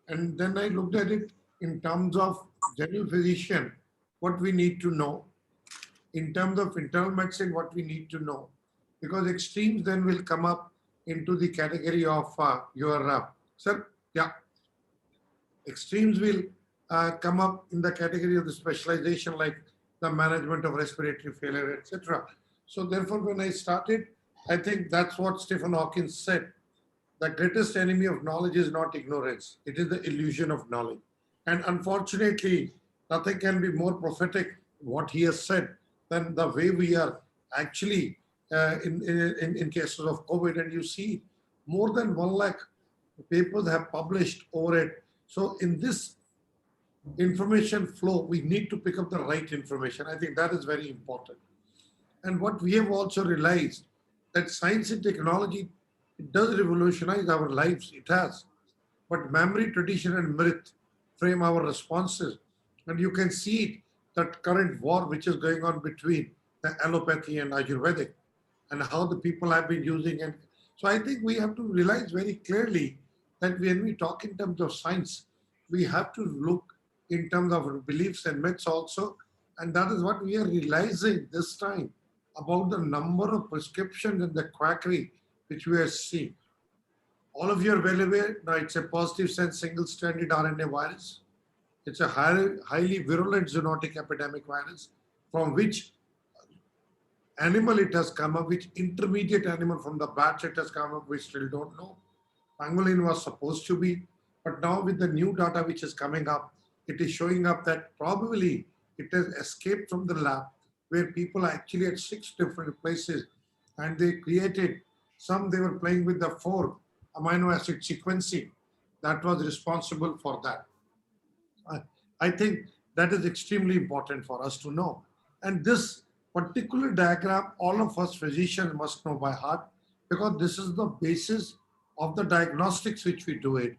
And then I looked at it in terms of general physician, what we need to know, in terms of internal medicine, what we need to know, because extremes then will come up into the category of your, sir, yeah, extremes will come up in the category of the specialization, like the management of respiratory failure, etc. So therefore, when I started, I think that's what Stephen Hawking said. The greatest enemy of knowledge is not ignorance, it is the illusion of knowledge. And unfortunately, nothing can be more prophetic, what he has said, than the way we are actually in cases of COVID. And you see, more than 1 lakh papers have published over it. So in this information flow, we need to pick up the right information. I think that is very important. And what we have also realized, that science and technology, it does revolutionize our lives. It has. But memory, tradition, and myth frame our responses. And you can see it, that current war which is going on between the allopathy and Ayurvedic, and how the people have been using. And so I think we have to realize very clearly that when we talk in terms of science, we have to look in terms of our beliefs and myths also. And that is what we are realizing this time about the number of prescriptions and the quackery which we are seeing. All of you are well aware now, it's a positive sense single stranded RNA virus. It's a highly virulent zoonotic epidemic virus from which animal it has come up, which intermediate animal from the batch it has come up, we still don't know. Pangolin was supposed to be, but now with the new data which is coming up, it is showing up that probably it has escaped from the lab, where people actually at 6 different places, and they created some, they were playing with the 4 amino acid sequencing that was responsible for that. I I think that is extremely important for us to know. And this particular diagram, all of us physicians must know by heart, because this is the basis of the diagnostics which we do it.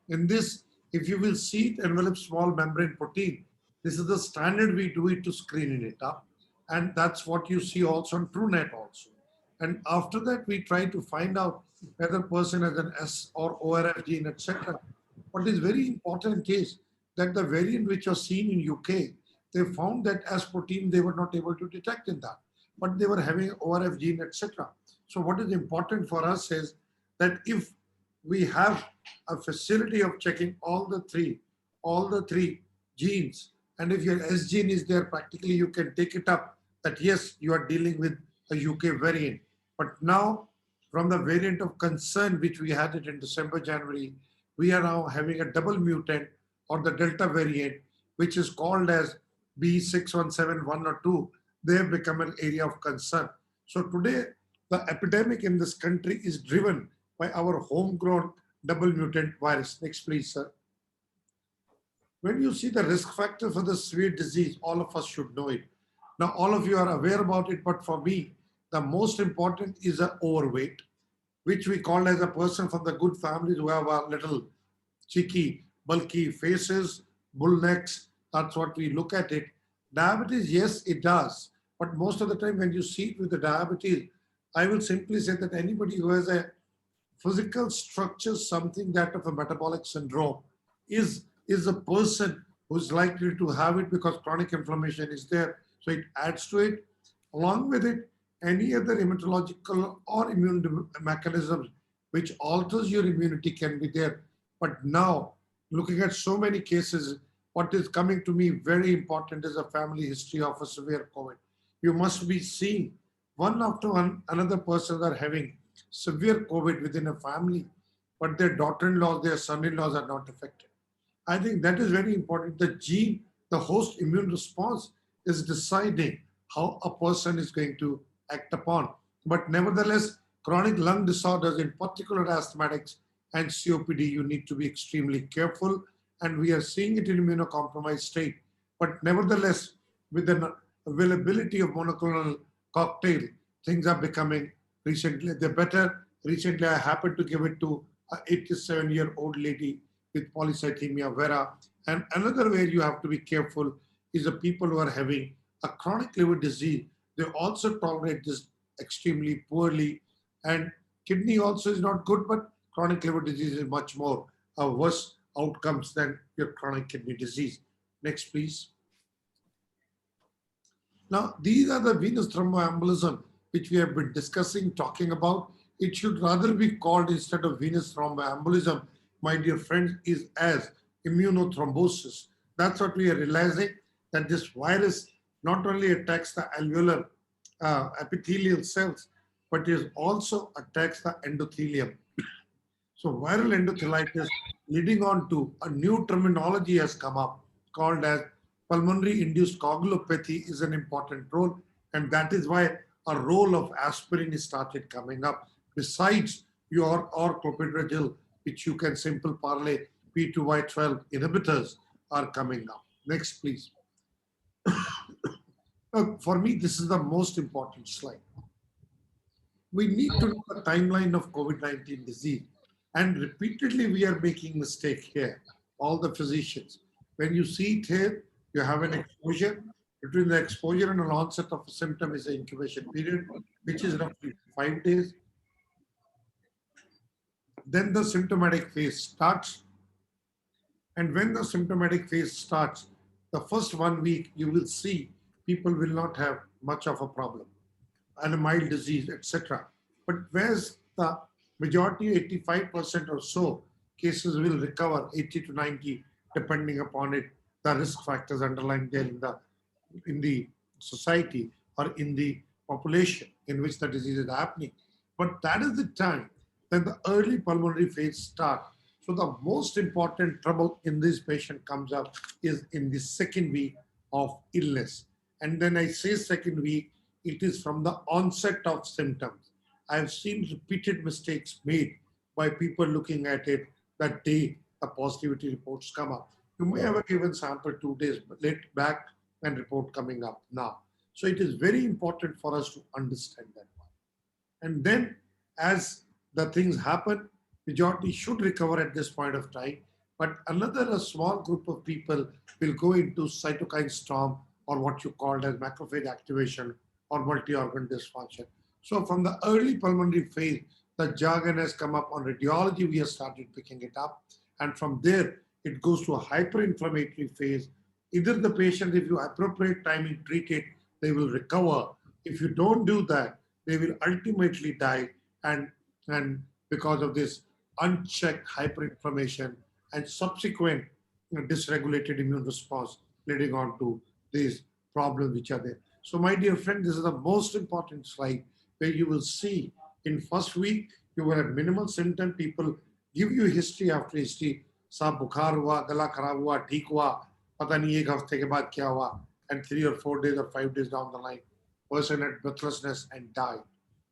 In this, if you will see, it envelops small membrane protein. This is the standard we do it to screen it up. And that's what you see also on TrueNet also. And after that, we try to find out whether person has an S or ORF gene, etc. What is very important case, that the variant which was seen in UK, they found that as protein they were not able to detect in that, but they were having ORF gene, etc. So what is important for us is that if we have a facility of checking all the three genes, and if your S gene is there, practically you can take it up that yes, you are dealing with a UK variant. But now, from the variant of concern which we had it in December, January, we are now having a double mutant or the Delta variant, which is called as B6171 or 2. They have become an area of concern. So today, the epidemic in this country is driven by our homegrown double mutant virus. Next, please, sir. When you see the risk factor for the severe disease, all of us should know it. Now, all of you are aware about it, but for me, the most important is the overweight, which we call as a person from the good families who have a little cheeky, bulky faces, bull necks. That's what we look at it. Diabetes, yes, it does. But most of the time, when you see it with the diabetes, I will simply say that anybody who has a physical structure, something that of a metabolic syndrome, is a person who's likely to have it, because chronic inflammation is there. So it adds to it. Along with it, any other hematological or immune mechanisms which alters your immunity can be there. But now, looking at so many cases, what is coming to me very important is a family history of a severe COVID. You must be seeing one after one, another person are having severe COVID within a family, but their daughter-in-laws, their son-in-laws are not affected. I think that is very important. The gene, the host immune response is deciding how a person is going to act upon. But nevertheless, chronic lung disorders, in particular asthmatics and COPD, you need to be extremely careful. And we are seeing it in immunocompromised state. But nevertheless, with the availability of monoclonal cocktail, things are becoming recently, they're better. Recently, I happened to give it to an 87-year-old lady with polycythemia vera. And another way you have to be careful is the people who are having a chronic liver disease. They also tolerate this extremely poorly. And kidney also is not good, but chronic liver disease is much more worse outcomes than your chronic kidney disease. Next, please. Now, these are the venous thromboembolism which we have been discussing, talking about. It should rather be called, instead of venous thromboembolism, my dear friends, is as immunothrombosis. That's what we are realizing, that this virus not only attacks the alveolar epithelial cells, but it also attacks the endothelium. So viral endothelitis, leading on to a new terminology has come up called as pulmonary induced coagulopathy, is an important role. And that is why a role of aspirin is started coming up. Besides your or clopidogrel, which you can simple parlay P2Y12 inhibitors are coming up. Next, please. For me, this is the most important slide. We need to know the timeline of COVID-19 disease. And repeatedly, we are making mistake here, all the physicians. When you see it here, you have an exposure. Between the exposure and an onset of a symptom is an incubation period, which is roughly 5 days. Then the symptomatic phase starts. And when the symptomatic phase starts, the first 1 week, you will see people will not have much of a problem and a mild disease, etc. But whereas the majority, 85% or so, cases will recover, 80 to 90, depending upon it, the risk factors underlying there in the society or in the population in which the disease is happening. But that is the time when the early pulmonary phase starts. So the most important trouble in this patient comes up is in the second week of illness. And then I say second week, it is from the onset of symptoms. I've seen repeated mistakes made by people looking at it that day the positivity reports come up. You may have a given sample 2 days late back and report coming up now. So it is very important for us to understand that one. And then as the things happen, majority should recover at this point of time. But another a small group of people will go into cytokine storm, or what you called as macrophage activation or multi-organ dysfunction. So from the early pulmonary phase, the jargon has come up. On radiology, we have started picking it up. And from there, it goes to a hyperinflammatory phase. Either the patient, if you appropriate timing treat it, they will recover. If you don't do that, they will ultimately die. And because of this unchecked hyperinflammation and subsequent dysregulated immune response, leading on to these problems which are there. So my dear friend, this is the most important slide where you will see in first week, you will have minimal symptom. People give you history after history. साहब बुखार हुआ, गला खराब हुआ, ठीक हुआ, पता नहीं एक हफ्ते के बाद क्या हुआ, and 3 or 4 days or 5 days down the line, person had breathlessness and died.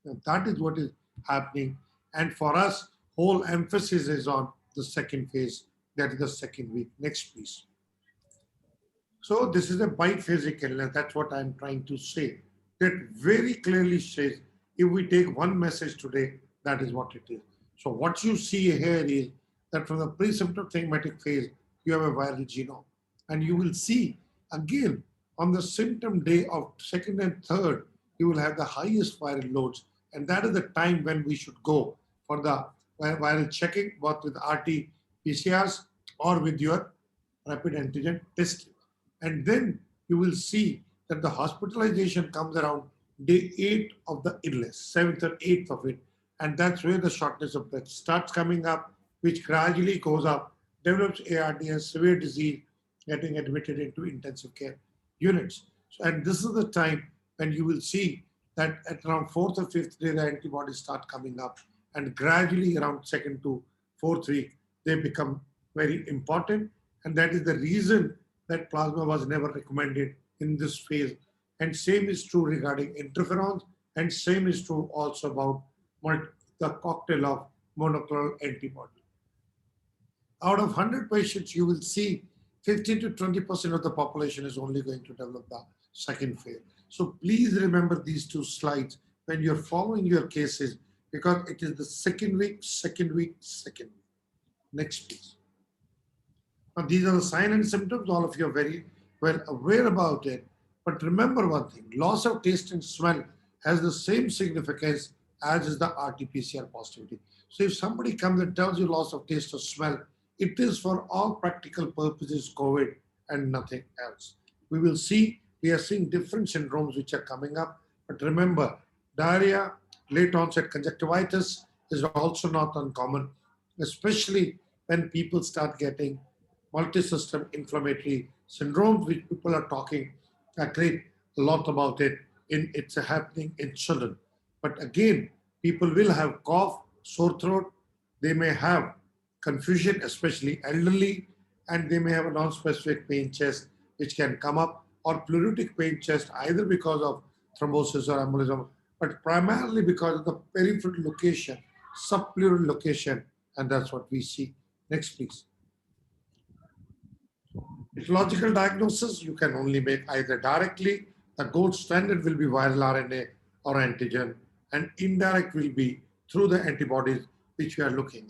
And that is what is happening. And for us, whole emphasis is on the second phase, that is the second week. Next, please. So this is a biphasic illness. That's what I'm trying to say. That very clearly says, if we take one message today, that is what it is. So what you see here is that from the pre-symptomatic phase, you have a viral genome. And you will see, again, on the symptom day of second and third, you will have the highest viral loads. And that is the time when we should go for the viral checking, both with RT-PCRs or with your rapid antigen testing. And then you will see that the hospitalization comes around day 8 of the illness, 7th or 8th of it. And that's where the shortness of breath starts coming up, which gradually goes up, develops ARDS, severe disease, getting admitted into intensive care units. So, and this is the time when you will see that at around 4th or 5th day, the antibodies start coming up. And gradually around 2nd to 4th week, they become very important. And that is the reason that plasma was never recommended in this phase. And same is true regarding interferons, and same is true also about the cocktail of monoclonal antibody. Out of 100 patients, you will see 15 to 20% of the population is only going to develop the second phase. So please remember these two slides when you're following your cases, because it is the second week, second week, second week. Next, please. Now, these are the signs and symptoms. All of you are very well aware about it. But remember one thing, loss of taste and smell has the same significance as is the RT-PCR positivity. So if somebody comes and tells you loss of taste or smell, It is for all practical purposes COVID and nothing else. We are seeing different syndromes which are coming up. But remember, diarrhea, late onset conjunctivitis is also not uncommon, especially when people start getting multi-system inflammatory syndromes, which people are talking a great a lot about it. It's happening in children. But again, people will have cough, sore throat. They may have confusion, especially elderly, and they may have a non-specific pain chest, which can come up, or pleuritic pain chest, either because of thrombosis or embolism, but primarily because of the peripheral location, subpleural location, and that's what we see. Next, please. Etiological diagnosis you can only make either directly, the gold standard will be viral RNA or antigen, and indirect will be through the antibodies which we are looking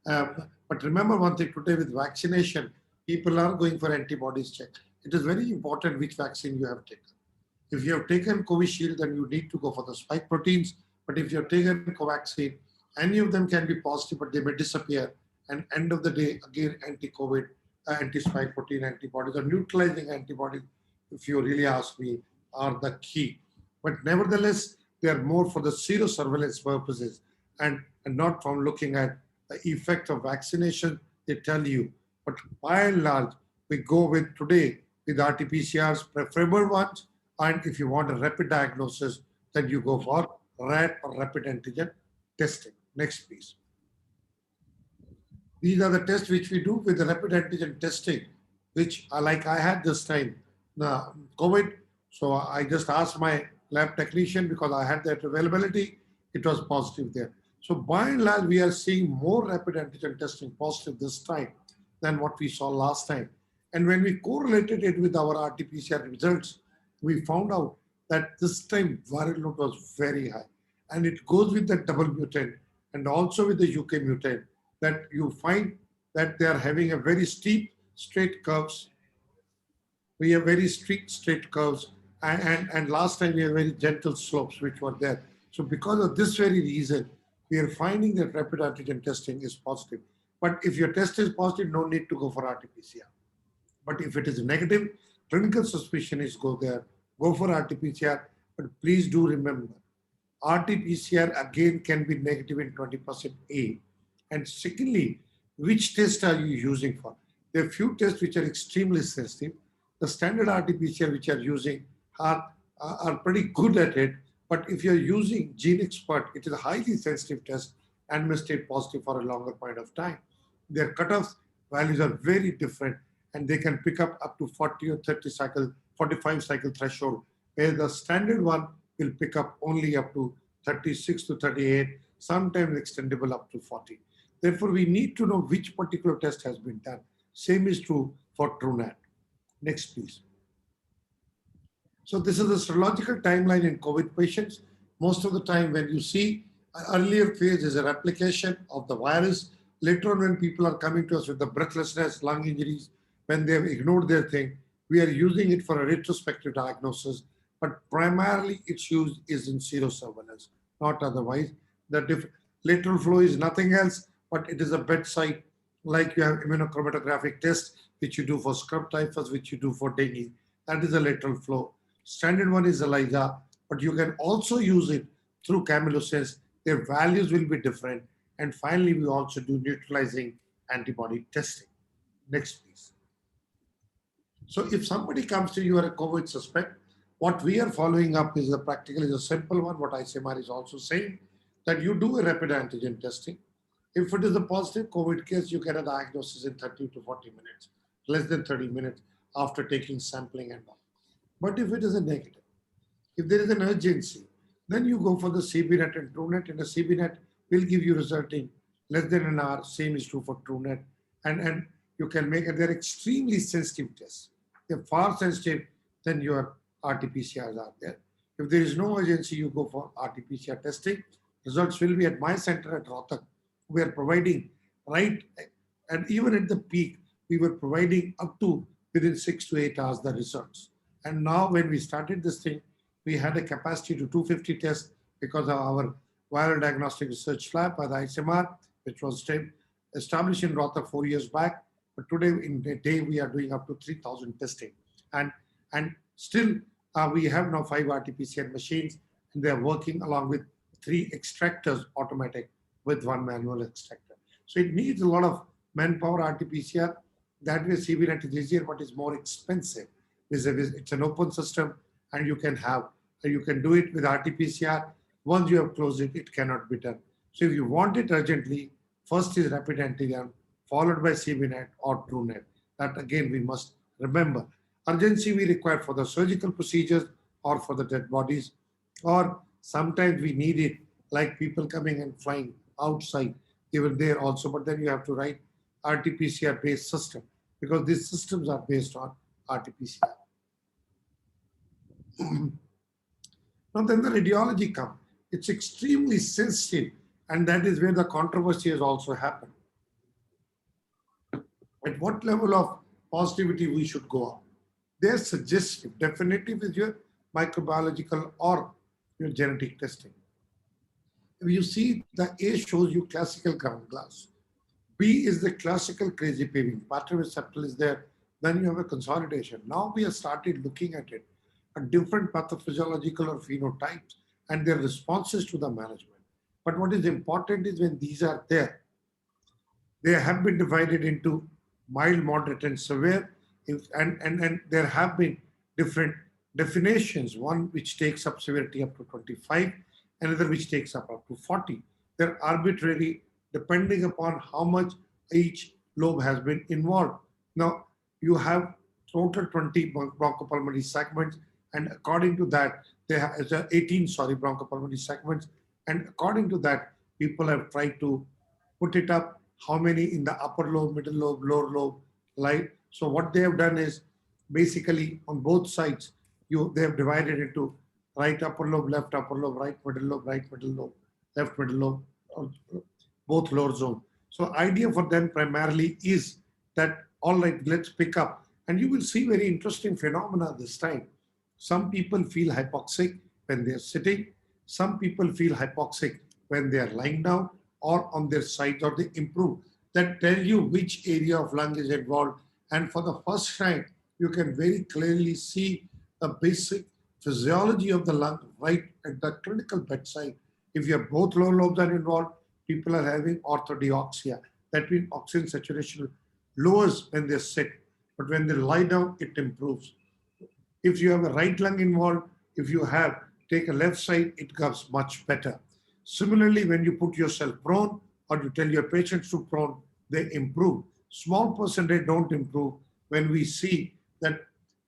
at. But remember one thing, today with vaccination, people are going for antibodies check. It is very important which vaccine you have taken. If you have taken Covishield, then you need to go for the spike proteins. But if you have taken Covaxin, any of them can be positive, but they may disappear. And end of the day, again, anti-COVID, anti-spike protein antibodies or neutralizing antibodies, if you really ask me, are the key. But nevertheless, they are more for the serosurveillance purposes and not from looking at the effect of vaccination. They tell you. But by and large, we go with today with RT-PCRs, preferable ones, and if you want a rapid diagnosis, then you go for RAT or rapid antigen testing. Next, please. These are the tests which we do with the rapid antigen testing, which like I had this time, COVID. So I just asked my lab technician because I had that availability. It was positive there. So by and large, we are seeing more rapid antigen testing positive this time than what we saw last time. And when we correlated it with our RT-PCR results, we found out that this time viral load was very high. And it goes with the double mutant and also with the UK mutant, that you find that they are having a very steep straight curves. We have very strict straight curves. And last time we have very gentle slopes which were there. So because of this very reason, we are finding that rapid antigen testing is positive. But if your test is positive, no need to go for RT-PCR. But if it is negative, clinical suspicion is go for RT-PCR. But please do remember, RT-PCR again can be negative in 20% A. And secondly, which test are you using for? There are few tests which are extremely sensitive. The standard RT-PCR which are using are pretty good at it. But if you're using GeneXpert, it is a highly sensitive test and may stay positive for a longer point of time. Their cutoff values are very different, and they can pick up to 40 or 30 cycle, 45 cycle threshold, where the standard one will pick up only up to 36 to 38, sometimes extendable up to 40. Therefore, we need to know which particular test has been done. Same is true for TrueNAT. Next, please. So this is the serological timeline in COVID patients. Most of the time when you see an earlier phase is a replication of the virus. Later on when people are coming to us with the breathlessness, lung injuries, when they have ignored their thing, we are using it for a retrospective diagnosis, but primarily its use is in serosurveillance, not otherwise. The lateral flow is nothing else, but it is a bedside, like you have immunochromatographic test, which you do for scrub typhus, which you do for dengue. That is a lateral flow. Standard one is ELISA, but you can also use it through Camillosens. Their values will be different. And finally, we also do neutralizing antibody testing. Next, please. So if somebody comes to you as a COVID suspect, what we are following up is practically a simple one. What ICMR is also saying, that you do a rapid antigen testing. If it is a positive COVID case, you get a diagnosis in 30 to 40 minutes, less than 30 minutes after taking sampling and all. But if it is a negative, if there is an urgency, then you go for the CBNet and TrueNAT, and the CBNet will give you result in less than an hour. Same is true for TrueNAT. And you can make it. They're extremely sensitive tests. They're far sensitive than your RT-PCRs are there. If there is no urgency, you go for RT-PCR testing. Results will be at my center at Rohtak. We are providing, right, and even at the peak, we were providing up to within 6 to 8 hours the results. And now when we started this thing, we had a capacity to 250 tests because of our viral diagnostic research lab by the ICMR, which was established in Rother 4 years back, but today in a day we are doing up to 3,000 testing. And, and still we have now 5 RT-PCR machines, and they are working along with 3 extractors automatic with 1 manual extractor. So it needs a lot of manpower RT-PCR. That way CBNet is easier, but it's more expensive. It's an open system, and you can do it with RT-PCR. Once you have closed it, it cannot be done. So if you want it urgently, first is rapid antigen, followed by CBNet or TrueNet. That again we must remember. Urgency we require for the surgical procedures or for the dead bodies, or sometimes we need it like people coming and flying outside, even there also, but then you have to write RT-PCR based system because these systems are based on RT-PCR. Now then the radiology comes. It's extremely sensitive, and that is where the controversy has also happened. At what level of positivity we should go up? They're suggestive, definitive with your microbiological or your genetic testing. If you see, the A shows you classical ground glass. B is the classical crazy paving. Pattern receptor is there. Then you have a consolidation. Now we have started looking at it, at different pathophysiological or phenotypes and their responses to the management. But what is important is when these are there, they have been divided into mild, moderate, and severe. And there have been different definitions, one which takes up severity up to 25, another which takes up to 40. They're arbitrary depending upon how much each lobe has been involved. Now, you have total 20 bronchopulmonary segments, and according to that, there are 18 bronchopulmonary segments, and according to that, people have tried to put it up, how many in the upper lobe, middle lobe, lower lobe, like. So what they have done is basically on both sides, they have divided into right upper lobe, left upper lobe, right middle lobe, right middle lobe, left middle lobe, both lower zone. So idea for them primarily is that, all right, let's pick up. And you will see very interesting phenomena this time. Some people feel hypoxic when they're sitting. Some people feel hypoxic when they are lying down or on their sides, or they improve. That tell you which area of lung is involved. And for the first time, you can very clearly see the basic physiology of the lung right at the clinical bedside. If you have both lower lobes are involved, people are having orthodeoxia. That means oxygen saturation lowers when they sit, but when they lie down, it improves. If you have a right lung involved, if you take a left side, it comes much better. Similarly, when you put yourself prone or you tell your patients to prone, they improve. Small percentage don't improve when we see that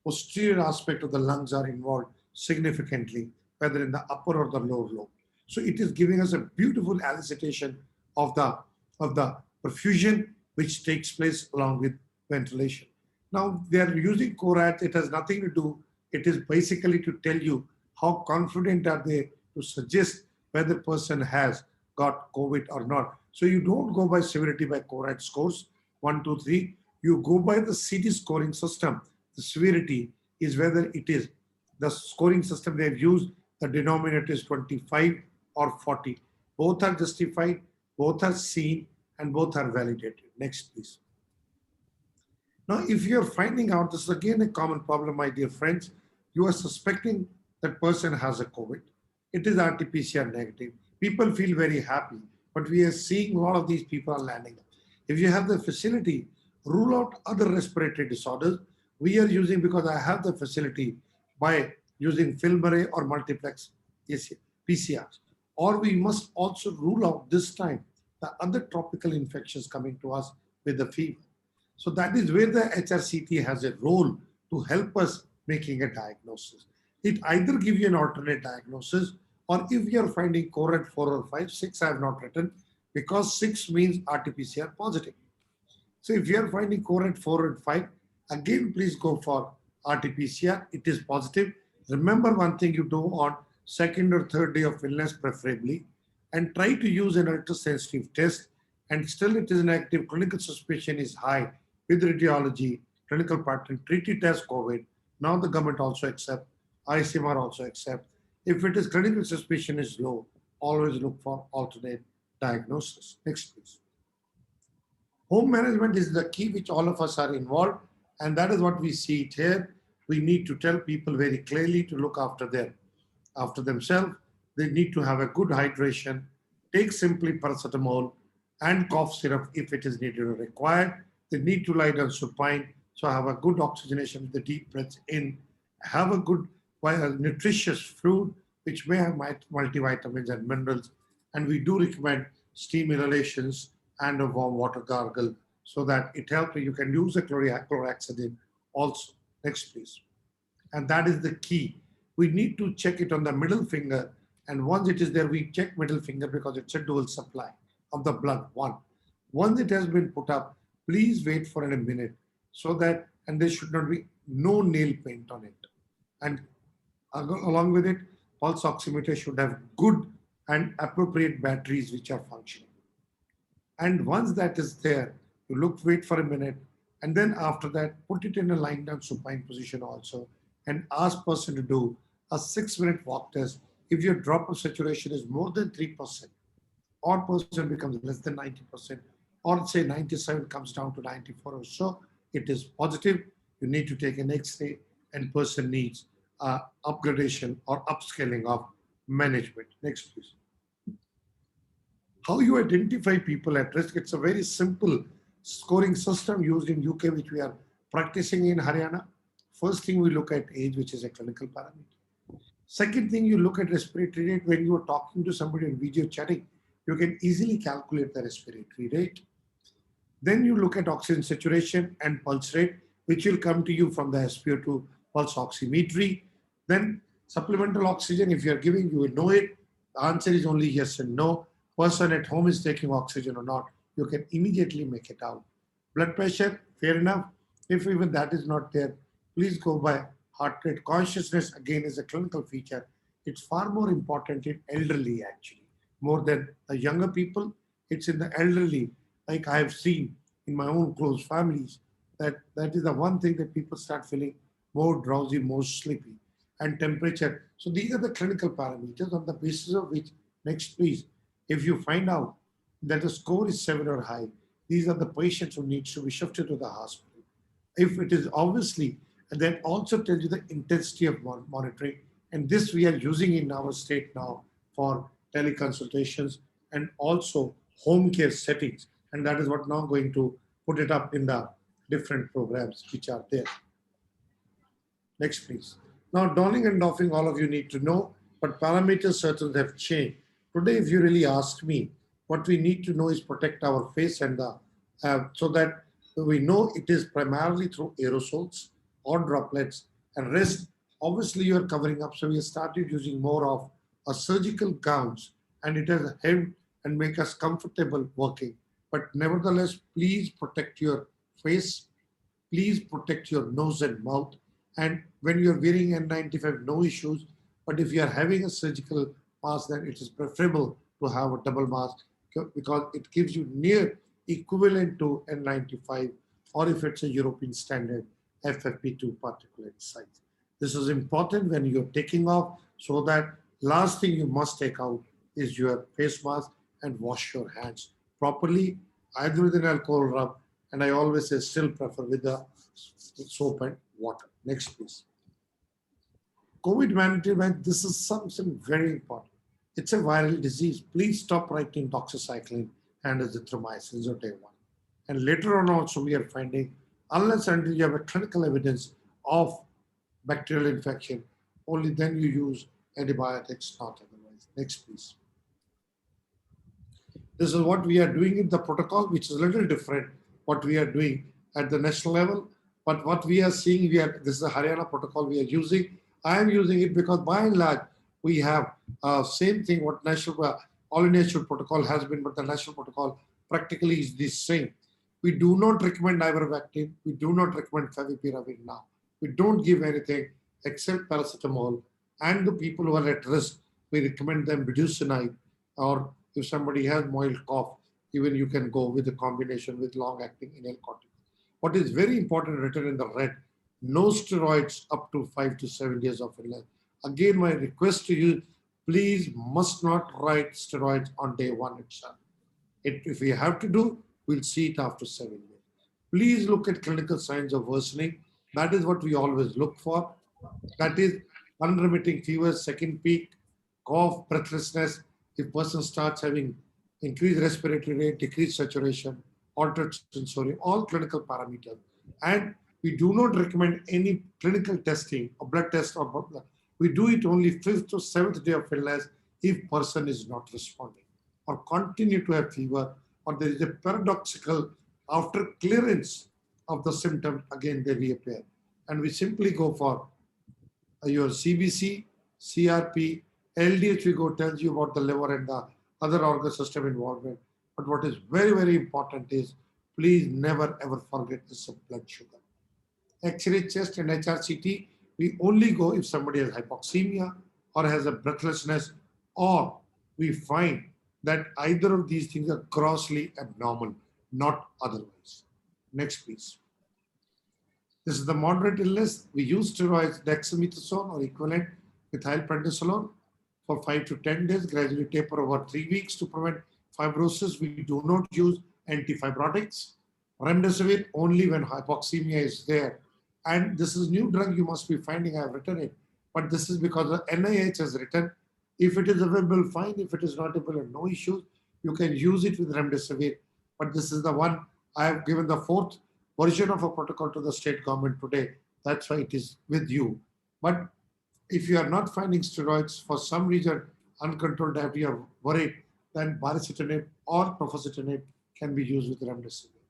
posterior aspect of the lungs are involved significantly, whether in the upper or the lower lobe. So it is giving us a beautiful elicitation of the perfusion which takes place along with ventilation. Now they are using CORAD. It has nothing to do. It is basically to tell you how confident are they to suggest whether the person has got COVID or not. So you don't go by severity by CORAD scores, 1, 2, 3. You go by the CD scoring system. The severity is whether it is the scoring system they have used, the denominator is 25 or 40. Both are justified, both are seen, and both are validated. Next, please. Now, if you're finding out, this is again a common problem, my dear friends, you are suspecting that person has a COVID. It is RT-PCR negative. People feel very happy, but we are seeing a lot of these people are landing. If you have the facility, rule out other respiratory disorders. We are using, because I have the facility, by using film array or multiplex PCRs. Or we must also rule out this time the other tropical infections coming to us with the fever. So that is where the HRCT has a role to help us making a diagnosis. It either gives you an alternate diagnosis, or if you are finding CORAD 4 or 5, 6 I have not written, because 6 means RT-PCR positive. So if you are finding CORAD 4 and 5, again, please go for RT-PCR. It is positive. Remember one thing, you do on second or third day of illness preferably, and try to use an ultra-sensitive test, and still it is negative, clinical suspicion is high with radiology, clinical pattern, treat it as COVID. Now the government also accept, ICMR also accept. If it is clinical suspicion is low, always look for alternate diagnosis. Next, please. Home management is the key which all of us are involved, and that is what we see it here. We need to tell people very clearly to look after themselves. They need to have a good hydration, take simply paracetamol and cough syrup if it is needed or required. They need to lie down supine, so have a good oxygenation with the deep breaths in, have a good nutritious food which may have multivitamins and minerals. And we do recommend steam inhalations and a warm water gargle so that it helps. You can use a chlorhexidine also. Next, please. And that is the key. We need to check it on the middle finger, and once it is there, we check middle finger because it's a dual supply of the blood. Once it has been put up, please wait for a minute so that, and there should not be no nail paint on it. And along with it, pulse oximeter should have good and appropriate batteries which are functioning. And once that is there, you wait for a minute, and then after that, put it in a lying down supine position also, and ask person to do a 6-minute walk test. If your drop of saturation is more than 3%, or person becomes less than 90%, or say 97 comes down to 94 or so, it is positive. You need to take an X-ray, and person needs upgradation or upscaling of management. Next, please. How you identify people at risk? It's a very simple scoring system used in UK, which we are practicing in Haryana. First thing, we look at age, which is a clinical parameter. Second thing, you look at respiratory rate. When you are talking to somebody in video chatting, you can easily calculate the respiratory rate. Then you look at oxygen saturation and pulse rate, which will come to you from the SpO2 pulse oximetry. Then supplemental oxygen, if you are giving, you will know it. The answer is only yes and no. Person at home is taking oxygen or not, you can immediately make it out. Blood pressure, fair enough. If even that is not there, please go by heart rate. Consciousness, again, is a clinical feature. It's far more important in elderly, actually, more than the younger people. It's in the elderly, like I have seen in my own close families, that is the one thing that people start feeling more drowsy, more sleepy, and temperature. So these are the clinical parameters on the basis of which, next please, if you find out that the score is 7 or high, these are the patients who need to be shifted to the hospital. If it is obviously, and then also tells you the intensity of monitoring. And this we are using in our state now for teleconsultations and also home care settings. And that is what now going to put it up in the different programs which are there. Next, please. Now, donning and doffing, all of you need to know, but parameters certain have changed. Today, if you really ask me, what we need to know is protect our face and the so that we know it is primarily through aerosols or droplets and rest. Obviously, you are covering up, so we have started using more of a surgical gowns, and it has helped and make us comfortable working. But nevertheless, please protect your face, please protect your nose and mouth. And when you're wearing N95, no issues. But if you are having a surgical mask, then it is preferable to have a double mask because it gives you near equivalent to N95, or if it's a European standard, FFP2 particulate size. This is important when you're taking off, so that last thing you must take out is your face mask and wash your hands properly, either with an alcohol rub, and I always say still prefer with the soap and water. Next, please. COVID management, this is something very important. It's a viral disease. Please stop writing doxycycline and azithromycin or day one. And later on also we are finding, unless until you have a clinical evidence of bacterial infection, only then you use antibiotics, not otherwise. Next, please. This is what we are doing in the protocol, which is a little different what we are doing at the national level. But what we are seeing, this is a Haryana protocol we are using. I am using it because by and large, we have same thing what national, all national protocol has been, but the national protocol practically is the same. We do not recommend ivermectin. We do not recommend favipiravir now. We don't give anything except paracetamol. And the people who are at risk, we recommend them budesonide, or if somebody has mild cough, even you can go with a combination with long-acting inhaled corticosteroid. What is very important written in the red, no steroids up to 5 to 7 days of illness. Again, my request to you, please must not write steroids on day one itself. If we have to do, we'll see it after 7 days. Please look at clinical signs of worsening. That is what we always look for. That is unremitting fever, second peak, cough, breathlessness. If person starts having increased respiratory rate, decreased saturation, altered sensorium, all clinical parameters. And we do not recommend any clinical testing or blood test or blood. We do it only fifth or seventh day of illness if person is not responding or continue to have fever, or there is a paradoxical after clearance of the symptom, again they reappear. And we simply go for your CBC, CRP, LDH we go tells you about the liver and the other organ system involvement. But what is very, very important is please never ever forget this blood sugar. X-ray chest and HRCT, we only go if somebody has hypoxemia or has a breathlessness, or we find that either of these things are grossly abnormal, not otherwise. Next, please. This is the moderate illness. We use steroids, dexamethasone or equivalent with methylprednisolone for 5 to 10 days, gradually taper over 3 weeks to prevent fibrosis. We do not use antifibrotics. Remdesivir only when hypoxemia is there. And this is new drug you must be finding. I have written it. But this is because the NIH has written, if it is available, fine. If it is not available, no issues. You can use it with remdesivir. But this is the one I have given the fourth version of a protocol to the state government today. That's why it is with you. But if you are not finding steroids for some reason, uncontrolled diabetes, or worried, then baricitinib or tofacitinib can be used with remdesivir.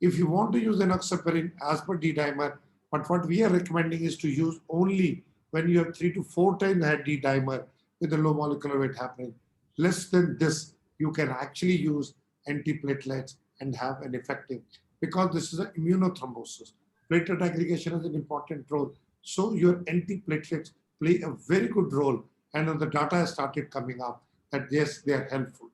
If you want to use enoxaparin as per D-dimer, but what we are recommending is to use only when you have 3 to 4 times had D-dimer with a low molecular weight happening. Less than this, you can actually use antiplatelets and have an effective, because this is an immunothrombosis. Platelet aggregation has an important role. So your antiplatelets play a very good role. And the data has started coming up that yes, they are helpful.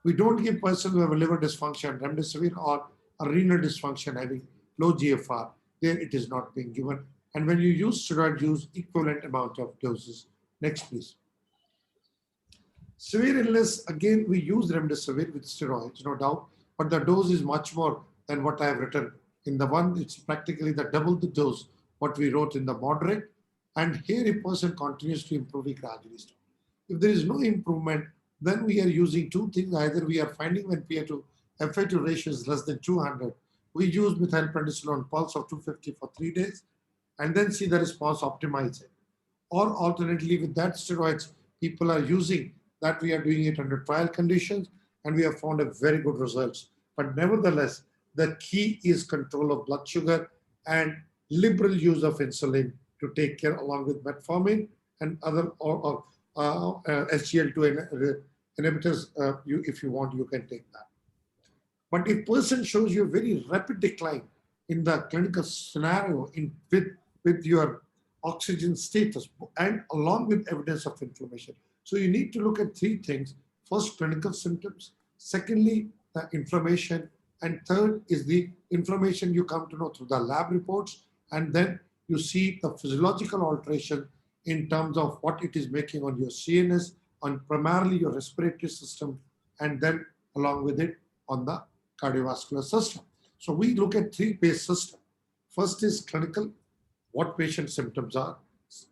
We don't give persons who have a liver dysfunction, remdesivir, or a renal dysfunction having low GFR. There it is not being given. And when you use steroid, use equivalent amount of doses. Next, please. Severe illness, again, we use remdesivir with steroids, no doubt, but the dose is much more than what I have written. In the one, it's practically the double the dose what we wrote in the moderate. And here a person continues to improve, we gradually stop. If there is no improvement, then we are using two things. Either we are finding when PA to FA2 ratio is less than 200, we use methylprednisolone pulse of 250 for 3 days and then see the response, optimize it. Or alternately, with that steroids people are using, that we are doing it under trial conditions and we have found a very good results. But nevertheless, the key is control of blood sugar and liberal use of insulin to take care, along with metformin and other SGL2 inhibitors. If you want, you can take that. But if person shows you a very rapid decline in the clinical scenario with your oxygen status and along with evidence of inflammation. So you need to look at 3 things. First, clinical symptoms. Secondly, the inflammation. And third is the inflammation you come to know through the lab reports. And then you see the physiological alteration in terms of what it is making on your CNS, on primarily your respiratory system, and then along with it on the cardiovascular system. So we look at 3 base systems. First is clinical, what patient symptoms are,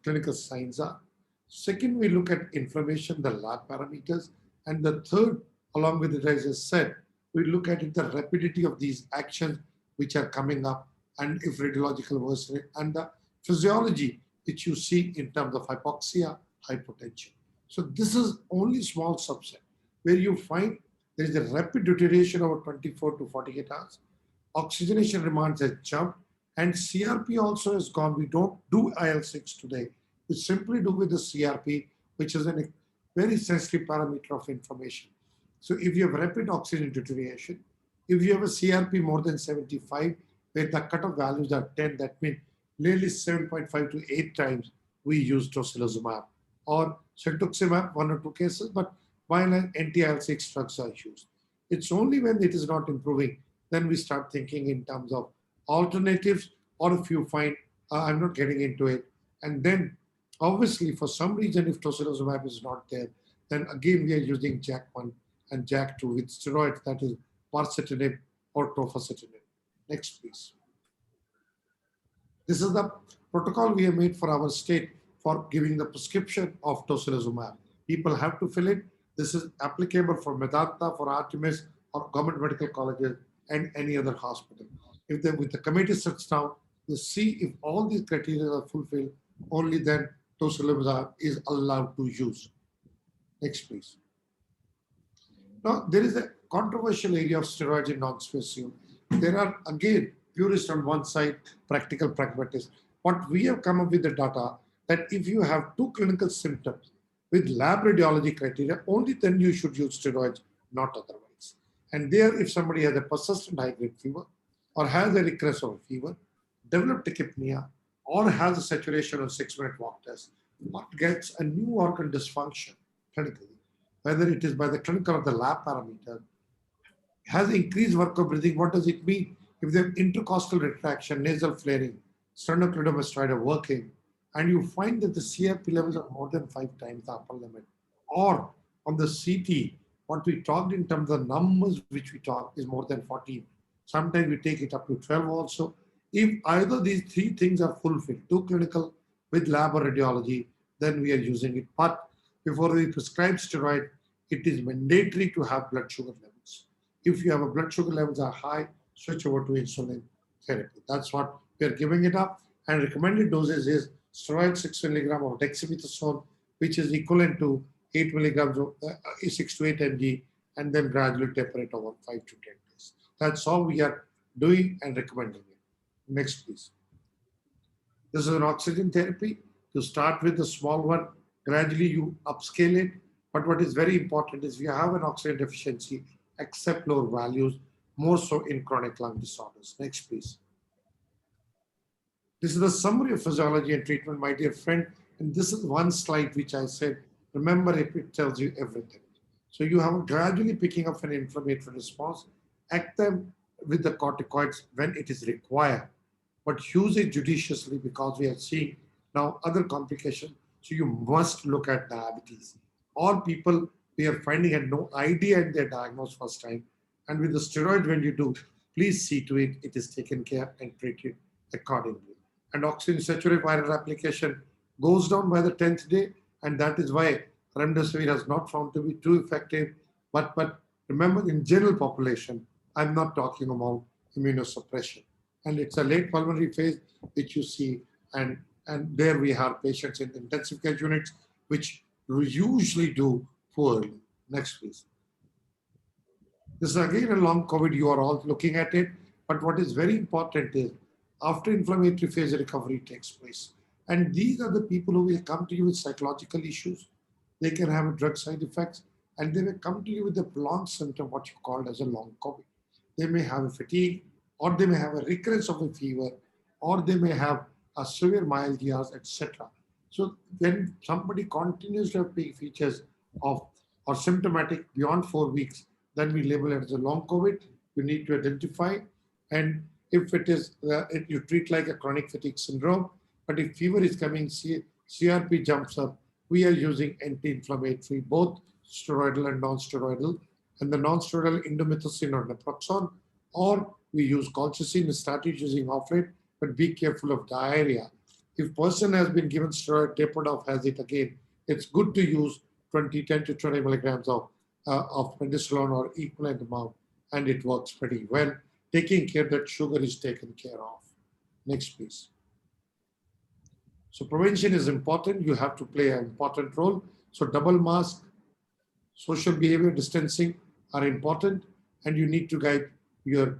clinical signs are. Second, we look at inflammation, the lab parameters. And the third, along with it, as I said, we look at it, the rapidity of these actions which are coming up, and if radiological worsening, and the physiology which you see in terms of hypoxia, hypotension. So this is only small subset where you find there is a rapid deterioration over 24 to 48 hours. Oxygenation demands has jumped, and CRP also has gone. We don't do IL-6 today. We simply do with the CRP, which is a very sensitive parameter of inflammation. So if you have rapid oxygen deterioration, if you have a CRP more than 75, where the cutoff values are 10, that means nearly 7.5 to 8 times we use tocilizumab or cetuximab, 1 or 2 cases, but by and large, anti-IL-6 drugs are used. It's only when it is not improving, then we start thinking in terms of alternatives, or if you find, I'm not getting into it. And then, obviously, for some reason, if tocilizumab is not there, then again, we are using JAK1 and JAK2 with steroids, that is quercetinib or tofacitinib. Next, please. This is the protocol we have made for our state for giving the prescription of tocilizumab. People have to fill it. This is applicable for Medanta, for Artemis, or government medical colleges and any other hospital. If with the committee sits down, they see if all these criteria are fulfilled, only then tocilizumab is allowed to use. Next, please. Now, there is a controversial area of steroids in non-small. There are, again, purists on one side, practical pragmatists. What we have come up with the data that if you have two clinical symptoms with lab radiology criteria, only then you should use steroids, not otherwise. And there, if somebody has a persistent high-grade fever or has a recurrence of a fever, developed tachypnea, or has a saturation on 6-minute walk test, or gets a new organ dysfunction clinically, whether it is by the clinical or the lab parameter, has increased work of breathing. What does it mean? If they have intercostal retraction, nasal flaring, sternocleidomastoid are working, and you find that the CRP levels are more than 5 times the upper limit, or on the CT, what we talked in terms of the numbers which we talk is more than 14. Sometimes we take it up to 12 also. If either these three things are fulfilled, two clinical with lab or radiology, then we are using it. But before we prescribe steroid, it is mandatory to have blood sugar levels. If you have a blood sugar levels are high, switch over to insulin therapy. That's what we are giving it up. And recommended doses is steroid 6 milligram of dexamethasone, which is equivalent to 8 milligrams of 6 to 8 mg, and then gradually taper it over 5 to 10 days. That's how we are doing and recommending it. Next, please. This is an oxygen therapy. You start with the small one, gradually you upscale it. But what is very important is if you have an oxygen deficiency, accept lower values, more so in chronic lung disorders. Next, please. This is the summary of physiology and treatment, my dear friend. And this is one slide which I said, remember it tells you everything. So you have gradually picking up an inflammatory response, act them with the corticoids when it is required, but use it judiciously because we are seeing now other complications. So you must look at diabetes. All people we are finding had no idea in their diagnosed first time. And with the steroid, when you do, please see to it, it is taken care and treated accordingly. And oxygen saturate viral application goes down by the 10th day. And that is why remdesivir has not found to be too effective. But remember, in general population, I'm not talking about immunosuppression. And it's a late pulmonary phase, which you see. And there we have patients in intensive care units, which we usually do poorly. Next, please. This is again a long COVID, you are all looking at it. But what is very important is after inflammatory phase, recovery takes place. And these are the people who will come to you with psychological issues. They can have drug side effects, and they will come to you with a prolonged symptom, what you called as a long COVID. They may have a fatigue, or they may have a recurrence of a fever, or they may have a severe myalgias, etc. So when somebody continues to have big features of or symptomatic beyond 4 weeks, then we label it as a long COVID. You need to identify, and if it is, you treat like a chronic fatigue syndrome. But if fever is coming, CRP jumps up, we are using anti-inflammatory, both steroidal and non-steroidal, and the non-steroidal indomethacin or naproxen, or we use colchicine, started using off it, but be careful of diarrhea. If person has been given steroid, tapered off, has it again, it's good to use 10 to 20 milligrams of prednisolone or equivalent amount, and it works pretty well, taking care that sugar is taken care of. Next, please. So prevention is important. You have to play an important role. So double mask, social behavior, distancing are important, and you need to guide your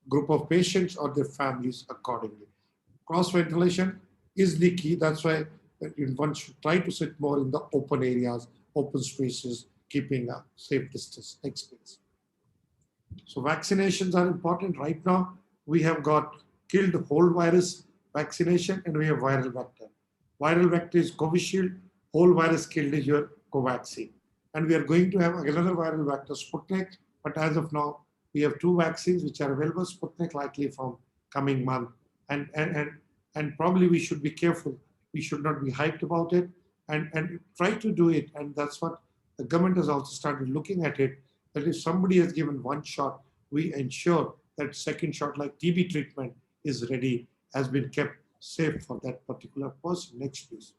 group of patients or their families accordingly. Cross ventilation is the key. That's why one should try to sit more in the open areas, open spaces, keeping a safe distance. Next, please. So vaccinations are important. Right now, we have got killed whole virus vaccination, and we have viral vector. Viral vector is Covishield, whole virus killed is your Covaxin. And we are going to have another viral vector, Sputnik, but as of now, we have 2 vaccines which are available, Sputnik likely from coming month. And probably we should be careful. We should not be hyped about it and try to do it. And that's what the government has also started looking at it. that if somebody has given one shot, we ensure that second shot, like TB treatment, is ready, has been kept safe for that particular person. Next, please.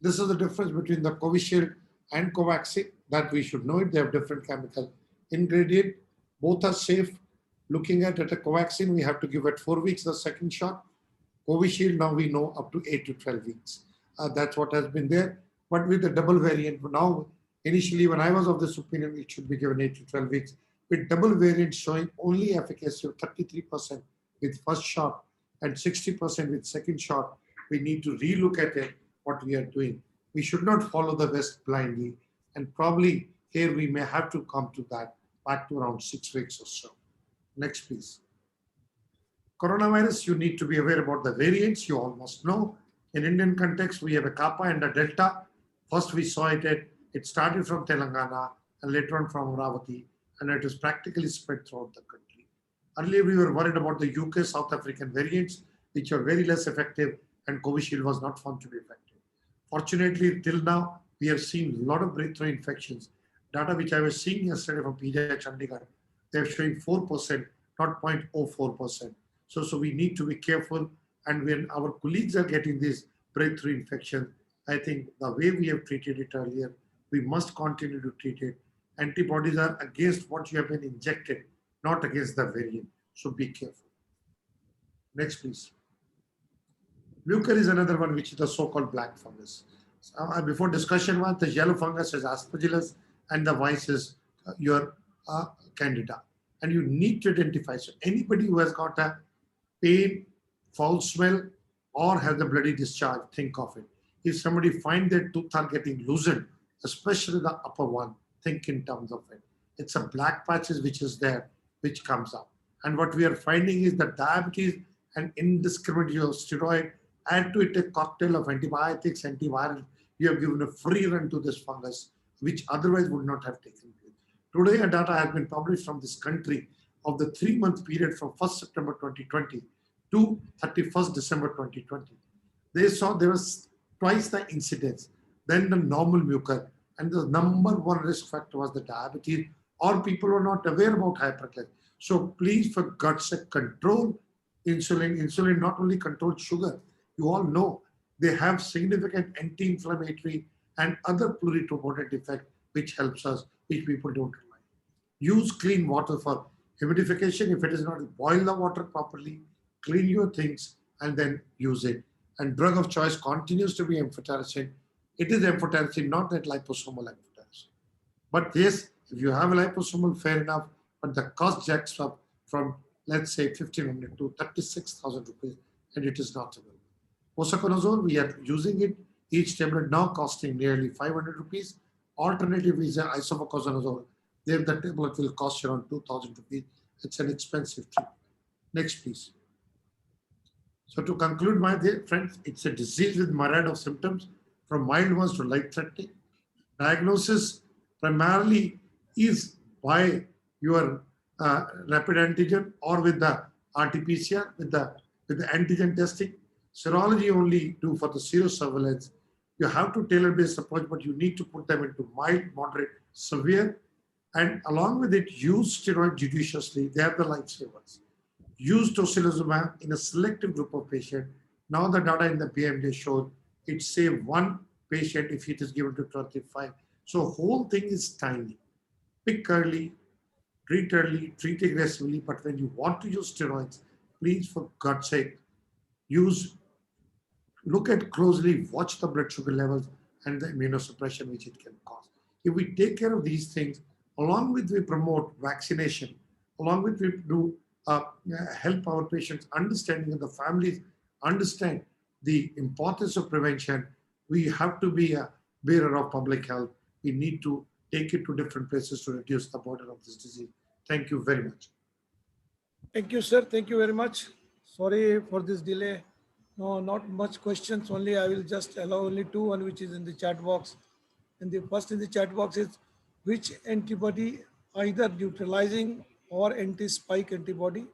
This is the difference between the Covishield and Covaxin that we should know it. They have different chemical ingredient. Both are safe. Looking at a Covaxin, we have to give it 4 weeks the second shot. Covishield, now we know up to 8 to 12 weeks. That's what has been there. But with the double variant, now, initially when I was of this opinion, it should be given 8 to 12 weeks. With double variant showing only efficacy of 33% with first shot and 60% with second shot, we need to relook at it, what we are doing. We should not follow the West blindly. And probably here we may have to come to that back to around 6 weeks or so. Next, please. Coronavirus, you need to be aware about the variants. You all must know. In Indian context, we have a Kappa and a Delta. First, we saw it started from Telangana and later on from Amaravati, and it is practically spread throughout the country. Earlier, we were worried about the UK, South African variants, which are very less effective, and Covishield was not found to be effective. Fortunately, till now, we have seen a lot of breakthrough infections. Data which I was seeing yesterday from PJ Chandigarh, they're showing 4%, not 0.04%. So we need to be careful. And when our colleagues are getting this breakthrough infection, I think the way we have treated it earlier, we must continue to treat it. Antibodies are against what you have been injected, not against the variant. So be careful. Next, please. Mucor is another one, which is the so-called black fungus. Before discussion was the yellow fungus is aspergillus and the white is your candida. And you need to identify. So anybody who has got a pain, foul smell, or has a bloody discharge, think of it. If somebody finds their tooth are getting loosened, especially the upper one, think in terms of it. It's a black patches which is there, which comes up. And what we are finding is that diabetes and indiscriminate use of steroid, add to it a cocktail of antibiotics, antiviral, you have given a free run to this fungus, which otherwise would not have taken place. Today, a data has been published from this country of the 3-month period from 1st September 2020 to 31st December 2020. They saw there was twice the incidence than the normal mucor, and the number one risk factor was the diabetes, or people were not aware about hyperglycemia. So please, for God's sake, control insulin. Insulin not only controls sugar, you all know they have significant anti-inflammatory and other pluripotent effect, which helps us, which people don't realize. Use clean water for humidification. If it is not, boil the water properly, clean your things, and then use it. And drug of choice continues to be amphotericin. It is amphotericin, not that liposomal amphotericin. But yes, if you have a liposomal, fair enough, but the cost jacks up from, let's say, 1,500 to 36,000 rupees, and it is not available. Posaconazole, we are using it, each tablet now costing nearly 500 rupees. Alternative is isopoconazole. There the tablet will cost around 2,000 rupees. It's an expensive treatment. Next, please. So to conclude, my dear friends, it's a disease with myriad of symptoms, from mild ones to life-threatening. Diagnosis primarily is by your rapid antigen or with the RT-PCR, with the antigen testing. Serology only do for the serosurveillance. You have to tailor-based approach, but you need to put them into mild, moderate, severe, and along with it, use steroid judiciously. They are the lifesavers. Use tocilizumab in a selective group of patients. Now the data in the BMJ showed it saved one patient if it is given to 25. So whole thing is tiny. Pick early, treat aggressively, but when you want to use steroids, please, for God's sake, look at closely, watch the blood sugar levels and the immunosuppression which it can cause. If we take care of these things, along with we promote vaccination, along with we do help our patients understanding and the families understand the importance of prevention, we have to be a bearer of public health. We need to take it to different places to reduce the burden of this disease. Thank you very much. Thank you, sir. Thank you very much. Sorry for this delay. No, not much questions. Only I will just allow only two, one which is in the chat box. And the first in the chat box is which antibody, either neutralizing or anti-spike antibody,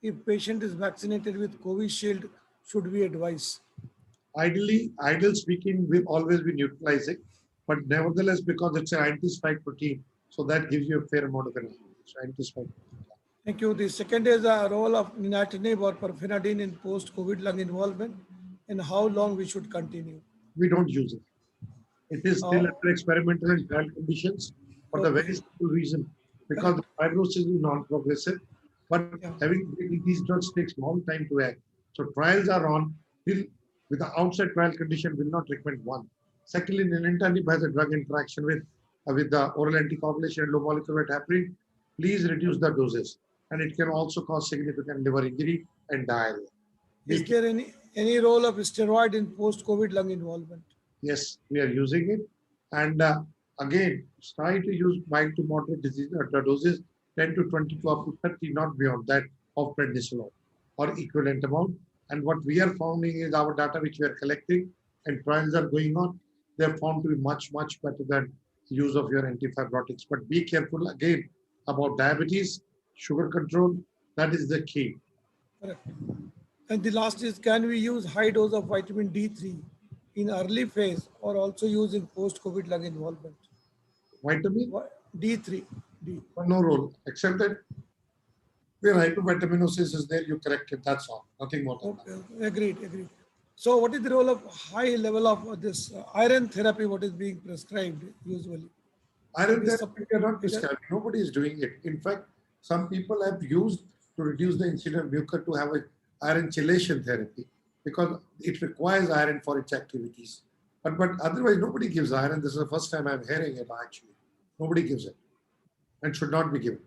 if patient is vaccinated with Covishield, should we advise? Ideal speaking, will always be neutralizing, but nevertheless, because it's an anti-spike protein, So that gives you a fair amount of energy. So antispasmodic. Thank you. The second is the role of ninatinib or perfenadine in post-COVID lung involvement and how long we should continue. We don't use it. It is still Oh, under experimental and trial conditions for the very okay. simple reason because the fibrosis is non-progressive, but Yeah. having these drugs takes long time to act. So trials are on till with the outside trial condition will not recommend one. Secondly, nintedanib has a drug interaction with the oral anticoagulation and low molecular weight heparin. Please reduce the doses, and it can also cause significant liver injury and diarrhea. Is Be there any role of steroid in post-COVID lung involvement? Yes, we are using it. And again, try to use mild to moderate disease doses 10 to 20 to up to 30, not beyond that, of prednisolone or equivalent amount. And what we are finding is our data which we are collecting and trials are going on, they're found to be much, much better than use of your antifibrotics. But be careful again about diabetes, sugar control. That is the key. Correct. And the last is, can we use high dose of vitamin D3 in early phase or also use in post-COVID lung involvement? Vitamin, D3, D. no role, except that where hypervitaminosis is there, you correct it. That's all. Nothing more than that. Okay, agreed. So what is the role of high level of this iron therapy, what is being prescribed usually? Iron It is therapy, we are not prescribing. Nobody is doing it. In fact, some people have used to reduce the incidence of mucus to have a iron chelation therapy because it requires iron for its activities. But otherwise, nobody gives iron. This is the first time I'm hearing it actually. Nobody gives it and should not be given.